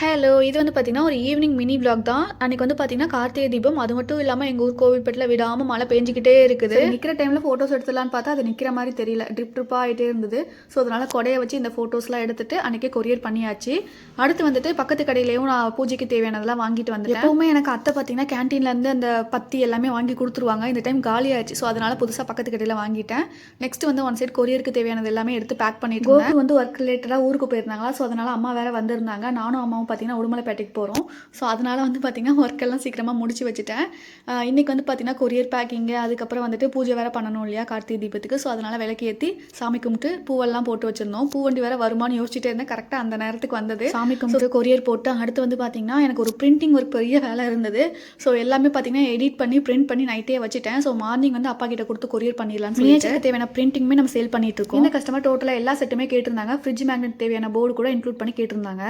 Hello! இது வந்து பார்த்தீங்கன்னா, ஒரு ஈவினிங் மினி விளாக் தான். அன்னைக்கு வந்து பார்த்தீங்கன்னா, கார்த்திகை தீபம். அது மட்டும் இல்லாம எங்க ஊர் கோவில்பட்டில விடாம மழை பெஞ்சுக்கிட்டே இருக்குது. சரி நிக்கிற டைம்ல ஃபோட்டோஸ் எடுத்துடலான்னு பார்த்தா, அது நிக்கிற மாரி தெரியல. ட்ரிப்பா ஆயிட்டே இருந்தது. ஸோ, அதனால கொடைய வச்சு இந்த ஃபோட்டோஸ்லாம் எடுத்துட்டு அன்னைக்கே கொரியர் பண்ணியாச்சு. அடுத்து வந்துட்டு பக்கத்து கடையிலயும் நான் பூஜைக்கு தேவையானதெல்லாம் வாங்கிட்டு வந்துட்டேன். எப்பவுமே எனக்கு அத்தை பார்த்தீங்கன்னா, கேன்டீன்லேருந்து அந்த பத்தி எல்லாமே வாங்கி குடுத்துருவாங்க. இந்த டைம் காலி ஆயிருச்சு. ஸோ, அதனால புதுசா பக்கத்து கடையில வாங்கிட்டேன். நெக்ஸ்ட் வந்து ஒன் சைட் கொரியருக்கு தேவையானது எல்லாமே எடுத்து பேக் பண்ணிட்டு இருந்தேன். கோகு வந்து ஒர்க் ரிலேட்டடா ஊருக்கு போயிருந்தாங்களா, ஸோ அதனால அம்மா வேற வந்திருந்தாங்க. நானும் அம்மாவும் பார்த்தீங்கன்னா, உடுமலைப்பேட்டைக்கு போகிறோம். ஸோ அதனால வந்து பார்த்தீங்கன்னா, ஒர்க்கெல்லாம் சீக்கிரமாக முடிச்சு வச்சுட்டேன். இன்னைக்கு வந்து பார்த்தீங்கன்னா, கொரியர் பேக்கிங்கு, அதுக்கப்புறம் வந்துட்டு பூஜை வேற பண்ணணும் இல்லையா கார்த்திகை தீபத்துக்கு. ஸோ அதனால விளக்கு ஏற்றி சாமி கும்பிட்டு பூவெல்லாம் போட்டு வச்சிருந்தோம். பூ வண்டி வேற வருமானு யோசிச்சுட்டே இருந்தேன். கரெக்டாக அந்த நேரத்துக்கு வந்தது. சாமி கும்பிட்டு கொரியர் போட்டு அடுத்து வந்து பார்த்தீங்கன்னா, எனக்கு ஒரு பிரிண்டிங் ஒர்க் பெரிய வேலை இருந்தது. ஸோ எல்லாமே பார்த்தீங்கன்னா, எடிட் பண்ணி பிரிண்ட் பண்ணி நைட்டே வச்சுட்டேன். ஸோ மார்னிங் வந்து அப்பா கிட்ட கொடுத்து கொரியர் பண்ணிடலாம்னு சொல்லிட்டு தேவையான பிரிண்டிங்குமே நம்ம சேல் பண்ணிட்டு இருக்கோம். இந்த கஸ்டமர் டோட்டலாக எல்லா செட்டுமே கேட்டிருந்தாங்க. ஃப்ரிட்ஜ் மேக்னெட் தேவையான போர்டு கூட இன்க்ளூட் பண்ணி கேட்டிருந்தாங்க.